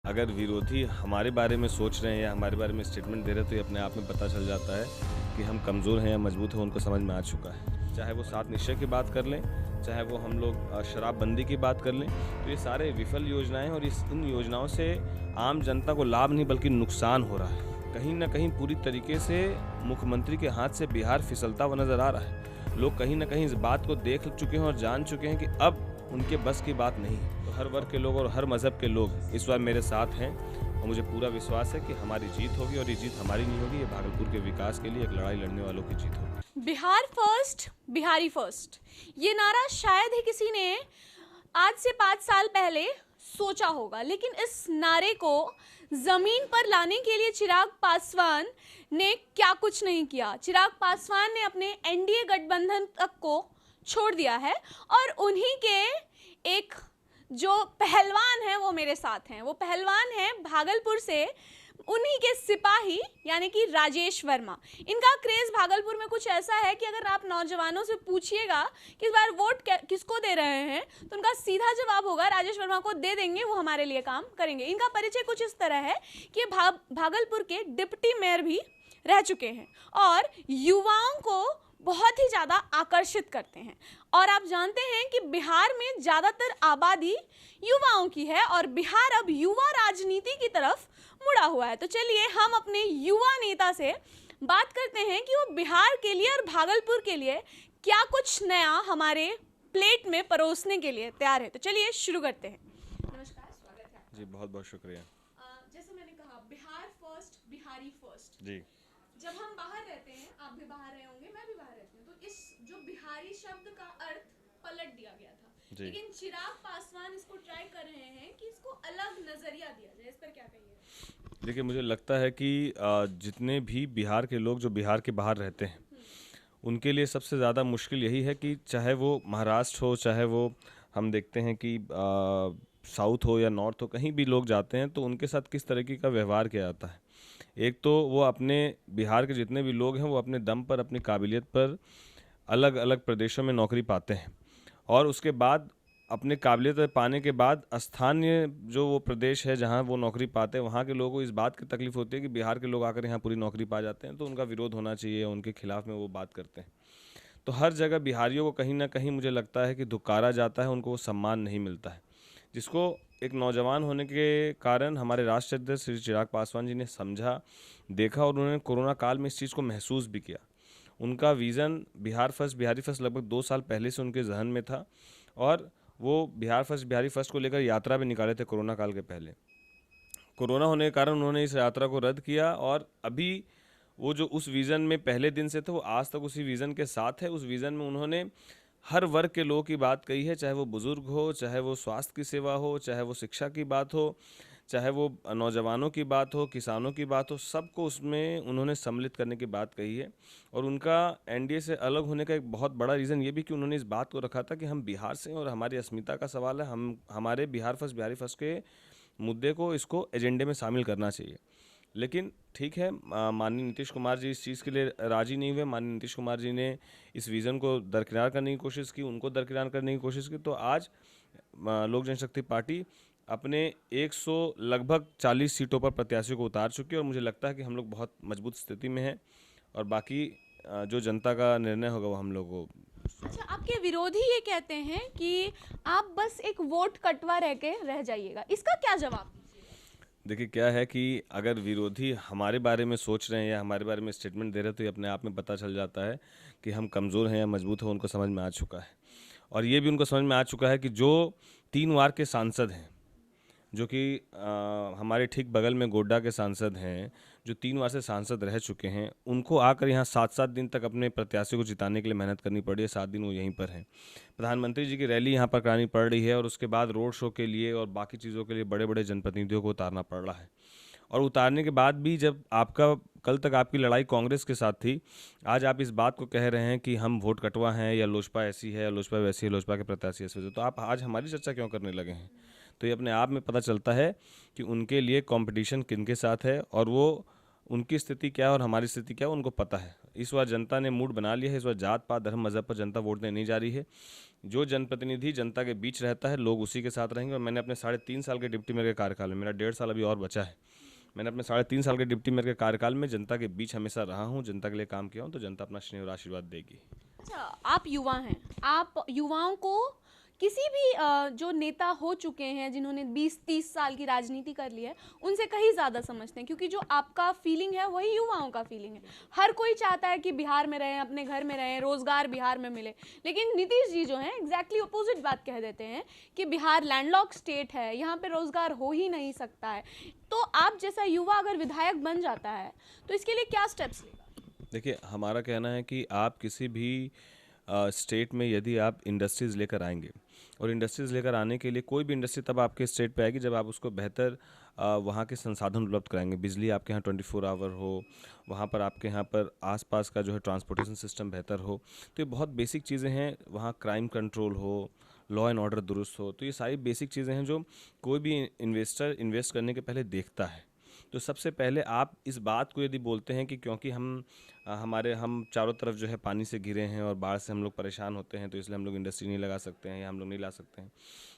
अगर विरोधी हमारे बारे में सोच रहे हैं या हमारे बारे में स्टेटमेंट दे रहे हैं तो ये अपने आप में पता चल जाता है कि हम कमज़ोर हैं या मजबूत हैं, उनको समझ में आ चुका है। चाहे वो 7 निश्चय की बात कर लें, चाहे वो हम लोग शराबबंदी की बात कर लें, तो ये सारे विफल योजनाएं और इन योजनाओं से आम जनता को लाभ नहीं बल्कि नुकसान हो रहा है। कहीं ना कहीं पूरी तरीके से मुख्यमंत्री के हाथ से बिहार फिसलता हुआ नजर आ रहा है। लोग कहीं ना कहीं इस बात को देख चुके हैं और जान चुके हैं कि अब उनके बस की बात नहीं है। तो हर वर्ग के लोग और हर मज़हब के लोग इस बार मेरे साथ हैं और मुझे पूरा विश्वास है कि हमारी जीत होगी और ये जीत हमारी नहीं होगी, ये भागलपुर के विकास के लिए एक लड़ाई लड़ने वालों की जीत होगी। बिहार फर्स्ट, बिहारी फर्स्ट, ये नारा शायद ही किसी ने आज से 5 साल पहले सोचा होगा, लेकिन इस नारे को जमीन पर लाने के लिए चिराग पासवान ने क्या कुछ नहीं किया। चिराग पासवान ने अपने एनडीए गठबंधन तक को छोड़ दिया है और उन्हीं के एक जो पहलवान हैं वो मेरे साथ हैं। वो पहलवान हैं भागलपुर से, उन्हीं के सिपाही यानी कि राजेश वर्मा। इनका क्रेज भागलपुर में कुछ ऐसा है कि अगर आप नौजवानों से पूछिएगा कि इस बार वोट किसको दे रहे हैं तो उनका सीधा जवाब होगा राजेश वर्मा को दे देंगे, वो हमारे लिए काम करेंगे। इनका परिचय कुछ इस तरह है कि भागलपुर के डिप्टी मेयर भी रह चुके हैं और युवाओं को बहुत ही ज़्यादा आकर्षित करते हैं। और आप जानते हैं कि बिहार में ज़्यादातर आबादी युवाओं की है और बिहार अब युवा राजनीति की तरफ मुड़ा हुआ है। तो चलिए हम अपने युवा नेता से बात करते हैं कि वो बिहार के लिए और भागलपुर के लिए क्या कुछ नया हमारे प्लेट में परोसने के लिए तैयार है। तो चलिए शुरू करते हैं। नमस्कार, स्वागत है। जी बहुत बहुत शुक्रिया। जैसे मैंने कहा, बिहार फर्स्ट, बिहारी फर्स्ट। जी जब हम बाहर रहते हैं, आप भी बाहर रहे होंगे, मैं भी बाहर रहती हूँ, तो इस जो बिहारी शब्द का अर्थ पलट दिया गया था। लेकिन चिराग पासवान इसको ट्राई कर रहे हैं कि इसको अलग नजरिया दिया जाए। इस पर क्या कहिए? देखिए, मुझे लगता है कि जितने भी बिहार के लोग जो बिहार के बाहर रहते हैं उनके लिए सबसे ज़्यादा मुश्किल यही है कि चाहे वो महाराष्ट्र हो, चाहे वो हम देखते हैं कि साउथ हो या नॉर्थ हो, कहीं भी लोग जाते हैं तो उनके साथ किस तरीके का व्यवहार किया जाता है। एक तो वो अपने बिहार के जितने भी लोग हैं वो अपने दम पर, अपनी काबिलियत पर अलग अलग प्रदेशों में नौकरी पाते हैं और उसके बाद अपने काबिलियत पाने के बाद स्थानीय जो वो प्रदेश है जहाँ वो नौकरी पाते हैं वहाँ के लोगों को इस बात की तकलीफ होती है कि बिहार के लोग आकर यहाँ पूरी नौकरी पा जाते हैं, तो उनका विरोध होना चाहिए, उनके खिलाफ में वो बात करते हैं। तो हर जगह बिहारियों को कहीं ना कहीं मुझे लगता है कि धुकारा जाता है, उनको वो सम्मान नहीं मिलता है, जिसको एक नौजवान होने के कारण हमारे राष्ट्रीय अध्यक्ष श्री चिराग पासवान जी ने समझा, देखा और उन्होंने कोरोना काल में इस चीज़ को महसूस भी किया। उनका vision Bihar first Bihari first लगभग 2 साल पहले से उनके जहन में था और वो बिहार फर्स्ट बिहारी फर्स्ट को लेकर यात्रा भी निकाले थे कोरोना काल के पहले। कोरोना होने के कारण उन्होंने इस यात्रा को रद्द किया और अभी वो जो उस विज़न में पहले दिन से थे वो आज तक उसी विज़न के साथ है। उस विज़न में उन्होंने हर वर्ग के लोगों की बात कही है, चाहे वो बुज़ुर्ग हो, चाहे वो स्वास्थ्य की सेवा हो, चाहे वो शिक्षा की बात हो, चाहे वो नौजवानों की बात हो, किसानों की बात हो, सबको उसमें उन्होंने सम्मिलित करने की बात कही है। और उनका एनडीए से अलग होने का एक बहुत बड़ा रीज़न ये भी कि उन्होंने इस बात को रखा था कि हम बिहार से हैं और हमारी अस्मिता का सवाल है, हम हमारे बिहार फर्स्ट बिहारी फर्स्ट के मुद्दे को, इसको एजेंडे में शामिल करना चाहिए। लेकिन ठीक है, माननीय नीतीश कुमार जी इस चीज़ के लिए राज़ी नहीं हुए। माननीय नीतीश कुमार जी ने इस विज़न को दरकिनार करने की कोशिश की, उनको दरकिनार करने की कोशिश की। तो आज लोक जनशक्ति पार्टी अपने 100 लगभग 40 सीटों पर प्रत्याशियों को उतार चुकी है और मुझे लगता है कि हम लोग बहुत मजबूत स्थिति में हैं और बाकी जो जनता का निर्णय होगा वो हम लोग को। अच्छा, आपके विरोधी ये कहते हैं कि आप बस एक वोट कटवा रह के रह जाइएगा, इसका क्या जवाब? देखिए, क्या है कि अगर विरोधी हमारे बारे में सोच रहे हैं या हमारे बारे में स्टेटमेंट दे रहे हैं तो ये अपने आप में पता चल जाता है कि हम कमज़ोर हैं या मजबूत हैं, उनको समझ में आ चुका है। और ये भी उनको समझ में आ चुका है कि जो 3 वार के सांसद हैं, जो कि हमारे ठीक बगल में गोड्डा के सांसद हैं, जो 3 बार से सांसद रह चुके हैं, उनको आकर यहाँ 7-7 दिन तक अपने प्रत्याशी को जिताने के लिए मेहनत करनी पड़ी है। 7 दिन वो यहीं पर हैं। प्रधानमंत्री जी की रैली यहाँ पर करानी पड़ रही है और उसके बाद रोड शो के लिए और बाकी चीज़ों के लिए बड़े बड़े जनप्रतिनिधियों को उतारना पड़ रहा है। और उतारने के बाद भी जब आपका कल तक आपकी लड़ाई कांग्रेस के साथ थी, आज आप इस बात को कह रहे हैं कि हम वोट कटवा हैं या लोजपा ऐसी है या लोजपा वैसी है, लोजपा के प्रत्याशी ऐसे हैं, तो आप आज हमारी चर्चा क्यों करने लगे हैं? तो ये अपने आप में पता चलता है कि उनके लिए कंपटीशन किनके साथ है और वो उनकी स्थिति क्या है और हमारी स्थिति क्या है उनको पता है। इस बार जनता ने मूड बना लिया है, इस बार जात पात धर्म मज़हब पर जनता वोट देने नहीं जा रही है। जो जनप्रतिनिधि जनता के बीच रहता है लोग उसी के साथ रहेंगे। और मैंने अपने 3.5 साल के डिप्टी मेयर के कार्यकाल में, मेरा 1.5 साल अभी और बचा है, मैंने अपने 3.5 साल के डिप्टी मेयर के कार्यकाल में जनता के बीच हमेशा रहा हूँ, जनता के लिए काम किया हूँ, तो जनता अपना स्नेह और आशीर्वाद देगी। अच्छा, आप युवा हैं, आप युवाओं को किसी भी जो नेता हो चुके हैं जिन्होंने 20-30 साल की राजनीति कर ली है उनसे कहीं ज़्यादा समझते हैं, क्योंकि जो आपका फीलिंग है वही युवाओं का फीलिंग है। हर कोई चाहता है कि बिहार में रहें, अपने घर में रहें, रोज़गार बिहार में मिले, लेकिन नीतीश जी जो हैं एग्जैक्टली अपोजिट बात कह देते हैं कि बिहार लैंडलॉक स्टेट है, यहाँ पर रोज़गार हो ही नहीं सकता है। तो आप जैसा युवा अगर विधायक बन जाता है तो इसके लिए क्या स्टेप्स लेगा? देखिए, हमारा कहना है कि आप किसी भी स्टेट में यदि आप इंडस्ट्रीज़ लेकर आएंगे, और इंडस्ट्रीज़ लेकर आने के लिए कोई भी इंडस्ट्री तब आपके स्टेट पे आएगी जब आप उसको बेहतर वहाँ के संसाधन उपलब्ध कराएंगे। बिजली आपके यहाँ 24 आवर हो, वहाँ पर आपके यहाँ पर आसपास का जो है ट्रांसपोर्टेशन सिस्टम बेहतर हो। तो ये बहुत बेसिक चीज़ें हैं। वहाँ क्राइम कंट्रोल हो, लॉ एंड ऑर्डर दुरुस्त हो, तो ये सारी बेसिक चीज़ें हैं जो कोई भी इन्वेस्टर इन्वेस्ट करने के पहले देखता है। तो सबसे पहले आप इस बात को यदि बोलते हैं कि क्योंकि हम चारों तरफ जो है पानी से घिरे हैं और बाढ़ से हम लोग परेशान होते हैं, तो इसलिए हम लोग इंडस्ट्री नहीं लगा सकते हैं या हम लोग नहीं ला सकते हैं,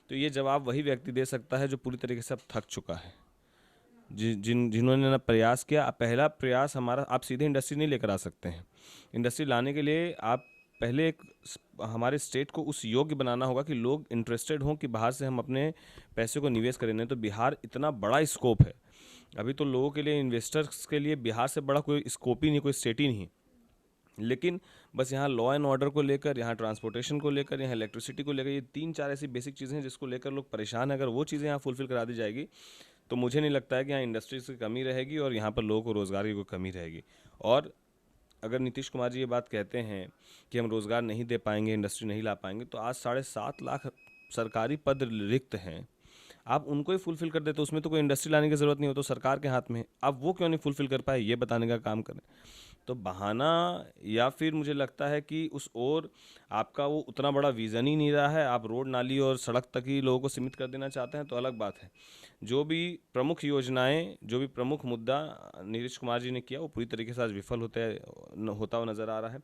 तो ये जवाब वही व्यक्ति दे सकता है जो पूरी तरीके से अब थक चुका है, जिन्होंने ना प्रयास किया। पहला प्रयास हमारा, आप सीधे इंडस्ट्री नहीं लेकर आ सकते हैं। इंडस्ट्री लाने के लिए आप पहले हमारे स्टेट को उस योग्य बनाना होगा कि लोग इंटरेस्टेड हों कि बाहर से हम अपने पैसे को निवेश करें। नहीं तो बिहार इतना बड़ा स्कोप है, अभी तो लोगों के लिए, इन्वेस्टर्स के लिए बिहार से बड़ा कोई स्कोप ही नहीं, कोई स्टेट ही नहीं। लेकिन बस यहाँ लॉ एंड ऑर्डर को लेकर, यहाँ ट्रांसपोर्टेशन को लेकर, यहाँ इलेक्ट्रिसिटी को लेकर, ये 3-4 ऐसी बेसिक चीज़ें हैं जिसको लेकर लोग परेशान हैं। अगर वो चीज़ें यहाँ फुलफिल करा दी जाएगी तो मुझे नहीं लगता है कि यहाँ इंडस्ट्रीज की कमी रहेगी और यहाँ पर लोगों को रोज़गार की कोई कमी रहेगी। और अगर नीतीश कुमार जी ये बात कहते हैं कि हम रोज़गार नहीं दे पाएंगे, इंडस्ट्री नहीं ला पाएंगे, तो आज 7.5 लाख सरकारी पद रिक्त हैं, आप उनको ही फुलफिल कर देते, तो उसमें तो कोई इंडस्ट्री लाने की ज़रूरत नहीं हो, तो सरकार के हाथ में है। अब वो क्यों नहीं फुलफिल कर पाए, ये बताने का काम करें। तो बहाना, या फिर मुझे लगता है कि उस ओर आपका वो उतना बड़ा विज़न ही नहीं रहा है, आप रोड नाली और सड़क तक ही लोगों को सीमित कर देना चाहते हैं, तो अलग बात है। जो भी प्रमुख योजनाएं, जो भी प्रमुख मुद्दा नीतीश कुमार जी ने किया, वो पूरी तरीके से आज विफल होता हुआ नज़र आ रहा है।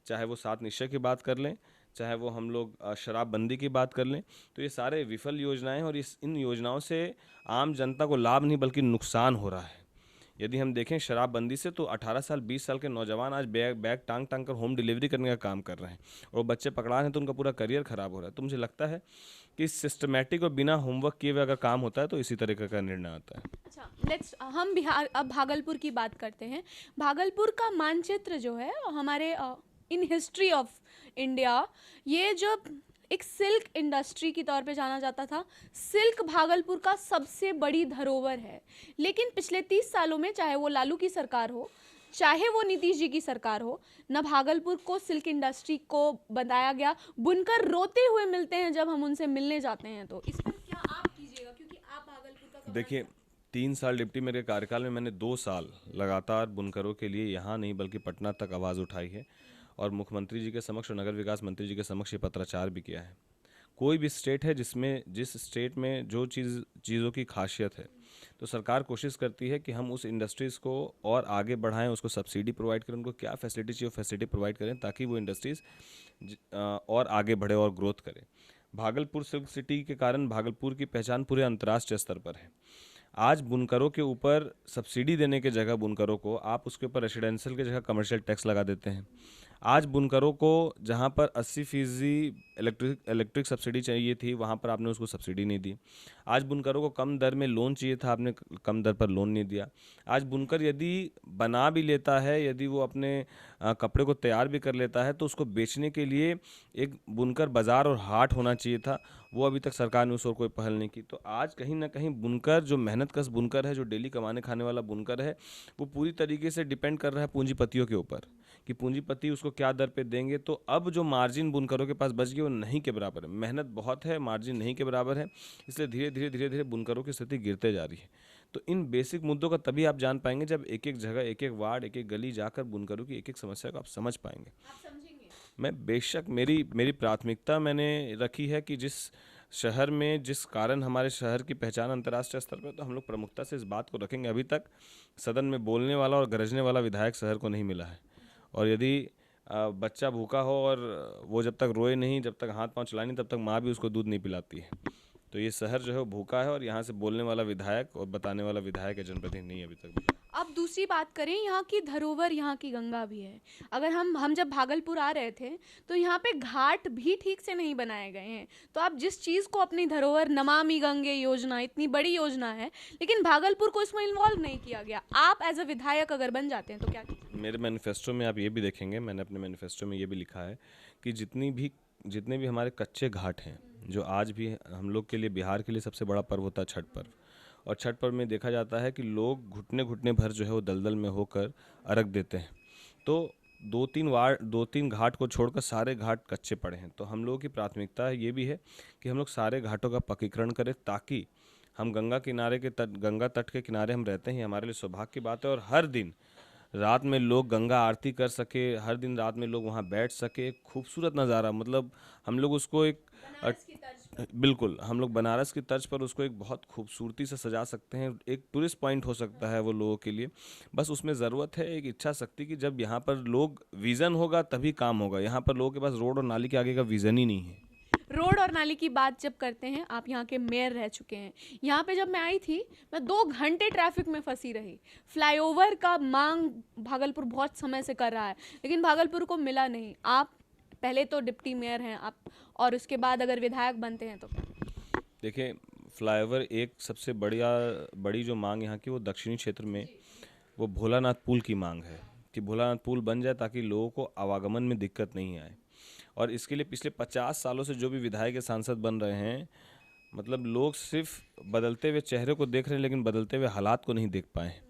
चाहे वो 7 निश्चय की बात कर लें, चाहे वो हम लोग शराबबंदी की बात कर लें, तो ये सारे विफल योजनाएं, और इन योजनाओं से आम जनता को लाभ नहीं बल्कि नुकसान हो रहा है। यदि हम देखें शराबबंदी से, तो 18 साल 20 साल के नौजवान आज बैग टांग टांग कर होम डिलीवरी करने का काम कर रहे हैं, और बच्चे पकड़ा रहे हैं, तो उनका पूरा करियर ख़राब हो रहा है। तो मुझे लगता है कि सिस्टमेटिक और बिना होमवर्क किए हुए अगर काम होता है तो इसी तरीके का निर्णय आता है। अच्छा, लेट्स हम बिहार, अब भागलपुर की बात करते हैं। भागलपुर का मानचित्र जो है हमारे इन हिस्ट्री ऑफ इंडिया, ये जो एक सिल्क इंडस्ट्री की तौर पे जाना जाता था, सिल्क भागलपुर का सबसे बड़ी धरोहर है। लेकिन पिछले 30 सालों में, चाहे वो लालू की सरकार हो, चाहे वो नीतीश जी की सरकार हो, न भागलपुर को सिल्क इंडस्ट्री को बताया गया। बुनकर रोते हुए मिलते हैं जब हम उनसे मिलने जाते हैं, तो इस पर क्या आप कीजिएगा, क्योंकि आप भागलपुर का देखिए, 3 साल डिप्टी मेरे कार्यकाल में मैंने 2 साल लगातार बुनकरों के लिए यहाँ नहीं बल्कि पटना तक आवाज़ उठाई है, और मुख्यमंत्री जी के समक्ष और नगर विकास मंत्री जी के समक्ष ये पत्राचार भी किया है। कोई भी स्टेट है जिस स्टेट में जो चीज़ों की खासियत है, तो सरकार कोशिश करती है कि हम उस इंडस्ट्रीज़ को और आगे बढ़ाएं, उसको सब्सिडी प्रोवाइड करें, उनको क्या फैसिलिटी चाहिए फैसिलिटी प्रोवाइड करें, ताकि वो इंडस्ट्रीज़ और आगे बढ़े और ग्रोथ करें। भागलपुर सिल्क सिटी के कारण भागलपुर की पहचान पूरे अंतर्राष्ट्रीय स्तर पर है। आज बुनकरों के ऊपर सब्सिडी देने के जगह, बुनकरों को आप उसके ऊपर रेसिडेंशियल के जगह कमर्शियल टैक्स लगा देते हैं। आज बुनकरों को जहां पर 80% इलेक्ट्रिक सब्सिडी चाहिए थी, वहां पर आपने उसको सब्सिडी नहीं दी। आज बुनकरों को कम दर में लोन चाहिए था, आपने कम दर पर लोन नहीं दिया। आज बुनकर यदि बना भी लेता है, यदि वो अपने कपड़े को तैयार भी कर लेता है, तो उसको बेचने के लिए एक बुनकर बाज़ार और हाट होना चाहिए था, वो अभी तक सरकार ने उस ओर कोई पहल नहीं की। तो आज कहीं ना कहीं बुनकर, जो मेहनत कश बुनकर है, जो डेली कमाने खाने वाला बुनकर है, वो पूरी तरीके से डिपेंड कर रहा है पूंजीपतियों के ऊपर कि पूंजीपति उसको क्या दर पे देंगे। तो अब जो मार्जिन बुनकरों के पास बच गई वो नहीं के बराबर है, मेहनत बहुत है, मार्जिन नहीं के बराबर है, इसलिए धीरे धीरे बुनकरों की स्थिति गिरते जा रही है। तो इन बेसिक मुद्दों का तभी आप जान पाएंगे जब एक एक जगह, एक एक वार्ड, एक एक गली जाकर बुनकरों की एक एक समस्या को आप समझ पाएंगे। मैं बेशक, मेरी प्राथमिकता मैंने रखी है कि जिस शहर में जिस कारण हमारे शहर की पहचान अंतर्राष्ट्रीय स्तर पर, तो हम लोग प्रमुखता से इस बात को रखेंगे। अभी तक सदन में बोलने वाला और गरजने वाला विधायक शहर को नहीं मिला है। और यदि बच्चा भूखा हो और वो जब तक रोए नहीं, जब तक हाथ पांव चलाए नहीं, तब तक माँ भी उसको दूध नहीं पिलाती है। तो ये शहर जो है वो भूखा है और यहाँ से बोलने वाला विधायक और बताने वाला विधायक या जनप्रतिनिधि नहीं अभी तक मिला। अब दूसरी बात करें, यहाँ की धरोहर, यहाँ की गंगा भी है। अगर हम जब भागलपुर आ रहे थे तो यहाँ पे घाट भी ठीक से नहीं बनाए गए हैं। तो आप जिस चीज़ को अपनी धरोहर, नमामि गंगे योजना इतनी बड़ी योजना है, लेकिन भागलपुर को इसमें इन्वॉल्व नहीं किया गया। आप एज अ विधायक अगर बन जाते हैं तो क्या कीजिए? मेरे मैनिफेस्टो में आप ये भी देखेंगे, मैंने अपने मैनिफेस्टो में ये भी लिखा है कि जितने भी हमारे कच्चे घाट हैं, जो आज भी हम लोग के लिए, बिहार के लिए सबसे बड़ा पर्व होता है छठ पर्व। और छठ पर्व में देखा जाता है कि लोग घुटने घुटने भर जो है वो दलदल में होकर अर्घ देते हैं। तो 2-3 घाट को छोड़कर सारे घाट कच्चे पड़े हैं। तो हम लोगों की प्राथमिकता ये भी है कि हम लोग सारे घाटों का पक्कीकरण करें, ताकि हम गंगा तट के किनारे हम रहते हैं, हमारे लिए सौभाग्य की बात है। और हर दिन रात में लोग गंगा आरती कर सके, हर दिन रात में लोग वहाँ बैठ सके। खूबसूरत नज़ारा, मतलब हम लोग उसको एक बिल्कुल, हम लोग बनारस की तर्ज पर उसको एक बहुत खूबसूरती से सजा सकते हैं। एक टूरिस्ट पॉइंट हो सकता है वो लोगों के लिए। बस उसमें ज़रूरत है एक इच्छा शक्ति की। जब यहाँ पर लोग, विज़न होगा तभी काम होगा। यहाँ पर लोगों के पास रोड और नाली के आगे का विज़न ही नहीं है। रोड और नाली की बात जब करते हैं, आप यहाँ के मेयर रह चुके हैं। यहाँ पे जब मैं आई थी, मैं 2 घंटे ट्रैफिक में फंसी रही। फ्लाईओवर का मांग भागलपुर बहुत समय से कर रहा है, लेकिन भागलपुर को मिला नहीं। आप पहले तो डिप्टी मेयर हैं आप, और उसके बाद अगर विधायक बनते हैं तो देखिए, फ्लाईओवर एक सबसे बड़ी जो मांग यहाँ की, वो दक्षिणी क्षेत्र में वो भोलानाथ पुल की मांग है कि भोलानाथ पुल बन जाए ताकि लोगों को आवागमन में दिक्कत नहीं आए। और इसके लिए पिछले 50 सालों से जो भी विधायक या सांसद बन रहे हैं, मतलब लोग सिर्फ बदलते हुए चेहरे को देख रहे हैं, लेकिन बदलते हुए हालात को नहीं देख पाए हैं।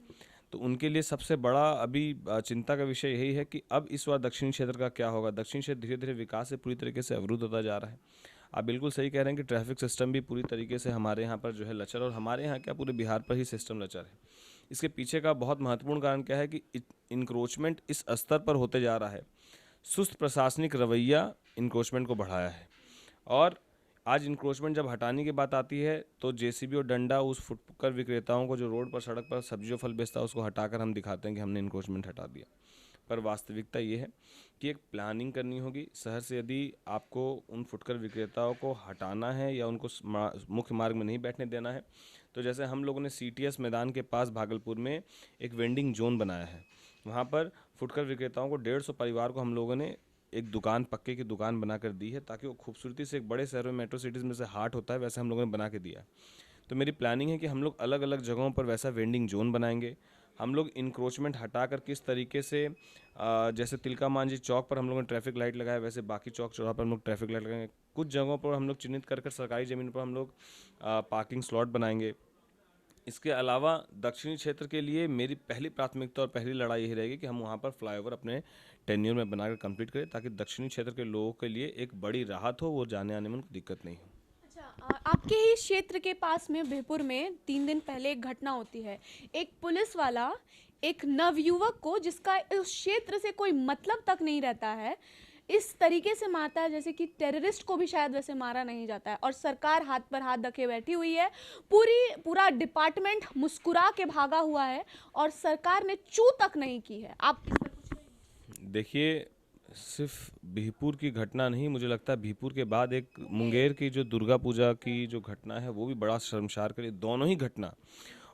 तो उनके लिए सबसे बड़ा अभी चिंता का विषय यही है कि अब इस बार दक्षिणी क्षेत्र का क्या होगा। दक्षिणी क्षेत्र धीरे धीरे विकास से पूरी तरीके से अवरुद्ध होता जा रहा है। आप बिल्कुल सही कह रहे हैं कि ट्रैफिक सिस्टम भी पूरी तरीके से हमारे यहाँ पर जो है लचर, और हमारे यहाँ क्या, पूरे बिहार पर ही सिस्टम लचर है। इसके पीछे का बहुत महत्वपूर्ण कारण क्या है कि इंक्रोचमेंट इस स्तर पर होते जा रहा है। सुस्त प्रशासनिक रवैया इंक्रोचमेंट को बढ़ाया है। और आज इंक्रोचमेंट जब हटाने की बात आती है तो जेसीबी और डंडा उस फुटकर विक्रेताओं को जो रोड पर, सड़क पर सब्जी और फल बेचता है, उसको हटाकर हम दिखाते हैं कि हमने इंक्रोचमेंट हटा दिया। पर वास्तविकता ये है कि एक प्लानिंग करनी होगी शहर से। यदि आपको उन फुटकर विक्रेताओं को हटाना है या उनको मुख्य मार्ग में नहीं बैठने देना है, तो जैसे हम लोगों ने सीटीएस मैदान के पास भागलपुर में एक वेंडिंग जोन बनाया है। वहाँ पर फुटकर विक्रेताओं को 150 परिवार को हम लोगों ने एक दुकान, पक्के की दुकान बना कर दी है, ताकि वो खूबसूरती से, एक बड़े शहरों में मेट्रो सिटीज़ में से हाट होता है वैसे हम लोगों ने बना के दिया है। तो मेरी प्लानिंग है कि हम लोग अलग अलग जगहों पर वैसा वेंडिंग जोन बनाएंगे। हम लोग इंक्रोचमेंट हटाकर किस तरीके से, जैसे तिलका मांझी चौक पर हम लोगों ने ट्रैफिक लाइट लगाया, वैसे बाकी चौक चौराहा पर हम लोग ट्रैफिक लाइट लगाएंगे। कुछ जगहों पर हम लोग चिन्हित कर सरकारी ज़मीन पर हम लोग पार्किंग स्लॉट बनाएंगे। इसके अलावा दक्षिणी क्षेत्र के लिए मेरी पहली प्राथमिकता और पहली लड़ाई यही रहेगी कि हम वहाँ पर फ्लाईओवर अपने टेन्योर में बनाकर कंप्लीट करें, ताकि दक्षिणी क्षेत्र के लोगों के लिए एक बड़ी राहत हो, वो जाने आने में उनको दिक्कत नहीं हो। अच्छा, आपके ही क्षेत्र के पास में बिहपुर में 3 दिन पहले एक घटना होती है। एक पुलिस वाला एक नवयुवक को, जिसका उस क्षेत्र से कोई मतलब तक नहीं रहता है, इस तरीके से मारता है जैसे कि टेररिस्ट को भी शायद वैसे मारा नहीं जाता है। और सरकार हाथ पर हाथ रखे बैठी हुई है। पूरा डिपार्टमेंट मुस्कुरा के भागा हुआ है और सरकार ने चू तक नहीं की है। आप इस पर कुछ कहेंगे? देखिए, सिर्फ बिहपुर की घटना नहीं, मुझे लगता है बिहपुर के बाद एक मुंगेर की जो दुर्गा पूजा की जो घटना है, वो भी बड़ा शर्मसार करी। दोनों ही घटना,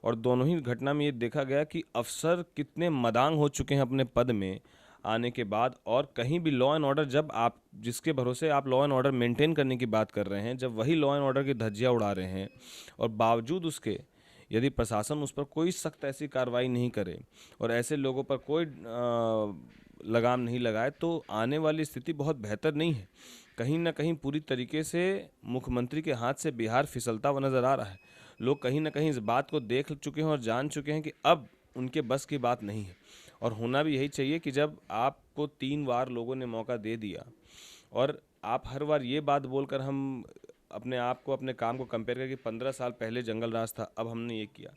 और दोनों ही घटना में ये देखा गया कि अफसर कितने मदांग हो चुके हैं अपने पद में आने के बाद। और कहीं भी लॉ एंड ऑर्डर, जब आप जिसके भरोसे आप लॉ एंड ऑर्डर मेंटेन करने की बात कर रहे हैं, जब वही लॉ एंड ऑर्डर की धज्जियां उड़ा रहे हैं, और बावजूद उसके यदि प्रशासन उस पर कोई सख्त ऐसी कार्रवाई नहीं करे और ऐसे लोगों पर कोई लगाम नहीं लगाए, तो आने वाली स्थिति बहुत बेहतर नहीं है। कहीं ना कहीं पूरी तरीके से मुख्यमंत्री के हाथ से बिहार फिसलता हुआ नज़र आ रहा है। लोग कहीं ना कहीं इस बात को देख चुके हैं और जान चुके हैं कि अब उनके बस की बात नहीं है। और होना भी यही चाहिए कि जब आपको 3 बार लोगों ने मौका दे दिया और आप हर बार ये बात बोलकर, हम अपने आप को, अपने काम को कंपेयर करके 15 साल पहले जंगल राज था, अब हमने ये किया,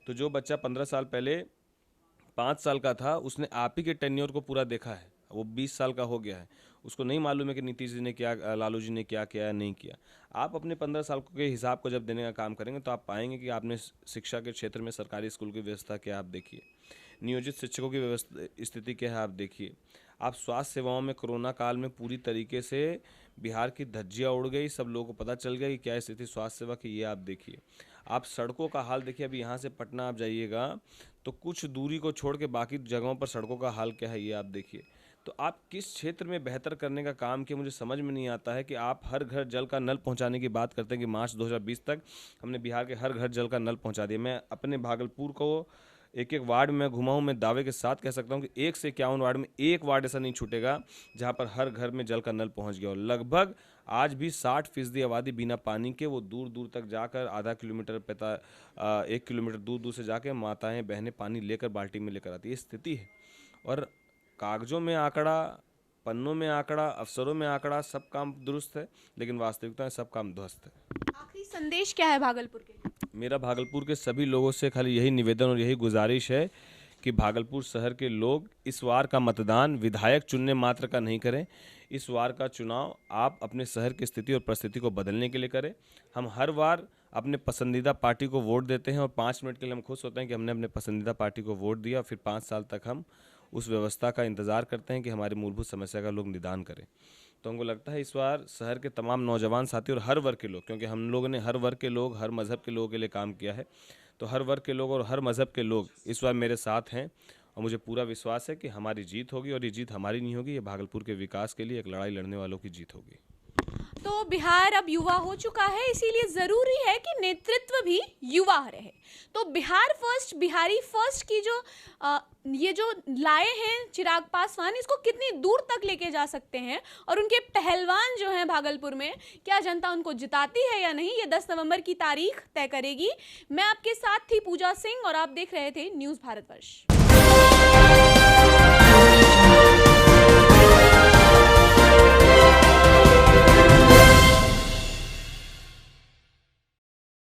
तो जो बच्चा 15 साल पहले 5 साल का था, उसने आप ही के टेन्योर को पूरा देखा है, वो 20 साल का हो गया है। उसको नहीं मालूम है कि नीतीश जी ने क्या, लालू जी ने क्या किया नहीं किया। आप अपने 15 साल के हिसाब को जब देने का काम करेंगे तो आप पाएंगे कि आपने शिक्षा के क्षेत्र में सरकारी स्कूल की व्यवस्था क्या, आप देखिए। नियोजित शिक्षकों की व्यवस्था स्थिति क्या है, आप देखिए। आप स्वास्थ्य सेवाओं में कोरोना काल में पूरी तरीके से बिहार की धज्जियां उड़ गई, सब लोगों को पता चल गया कि क्या स्थिति स्वास्थ्य सेवा की, ये आप देखिए। आप सड़कों का हाल देखिए, अभी यहाँ से पटना आप जाइएगा तो कुछ दूरी को छोड़ के बाकी जगहों पर सड़कों का हाल क्या है, ये आप देखिए। तो आप किस क्षेत्र में बेहतर करने का काम किया, मुझे समझ में नहीं आता है कि आप हर घर जल का नल पहुंचाने की बात करते हैं कि मार्च 2020 तक हमने बिहार के हर घर जल का नल पहुंचा दिया। मैं अपने भागलपुर को एक एक वार्ड में घुमा हूँ, मैं दावे के साथ कह सकता हूँ कि 1 से 51 वार्ड में एक वार्ड ऐसा नहीं छूटेगा जहाँ पर हर घर में जल का नल पहुँच गया हो। लगभग आज भी 60% आबादी बिना पानी के वो दूर दूर तक जाकर आधा किलोमीटर 1 किलोमीटर दूर दूर से जाके माताएं बहनें पानी लेकर बाल्टी में लेकर आती है, ये स्थिति है। और कागजों में आंकड़ा, पन्नों में आंकड़ा, अफसरों में आंकड़ा, सब काम दुरुस्त है, लेकिन वास्तविकता में सब काम ध्वस्त है। आखिरी संदेश क्या है भागलपुर के लिए? मेरा भागलपुर के सभी लोगों से खाली यही निवेदन और यही गुजारिश है कि भागलपुर शहर के लोग इस बार का मतदान विधायक चुनने मात्र का नहीं करें। इस बार का चुनाव आप अपने शहर की स्थिति और परिस्थिति को बदलने के लिए करें। हम हर बार अपने पसंदीदा पार्टी को वोट देते हैं और 5 मिनट के लिए हम खुश होते हैं कि हमने अपने पसंदीदा पार्टी को वोट दिया, फिर 5 साल तक हम उस व्यवस्था का इंतज़ार करते हैं कि हमारी मूलभूत समस्या का लोग निदान करें। तो हमको लगता है इस बार शहर के तमाम नौजवान साथी और हर वर्ग के लोग, क्योंकि हम लोगों ने हर वर्ग के लोग, हर मज़हब के लोगों के लिए काम किया है, तो हर वर्ग के लोग और हर मज़हब के लोग इस बार मेरे साथ हैं और मुझे पूरा विश्वास है कि हमारी जीत होगी। और ये जीत हमारी नहीं होगी, ये भागलपुर के विकास के लिए एक लड़ाई लड़ने वालों की जीत होगी। तो बिहार अब युवा हो चुका है, इसीलिए जरूरी है कि नेतृत्व भी युवा रहे। तो बिहार फर्स्ट, बिहारी फर्स्ट की जो ये जो लाए हैं चिराग पासवान, इसको कितनी दूर तक लेके जा सकते हैं और उनके पहलवान जो हैं भागलपुर में, क्या जनता उनको जिताती है या नहीं, ये 10 नवंबर की तारीख तय करेगी। मैं आपके साथ थी पूजा सिंह और आप देख रहे थे न्यूज़ भारतवर्ष।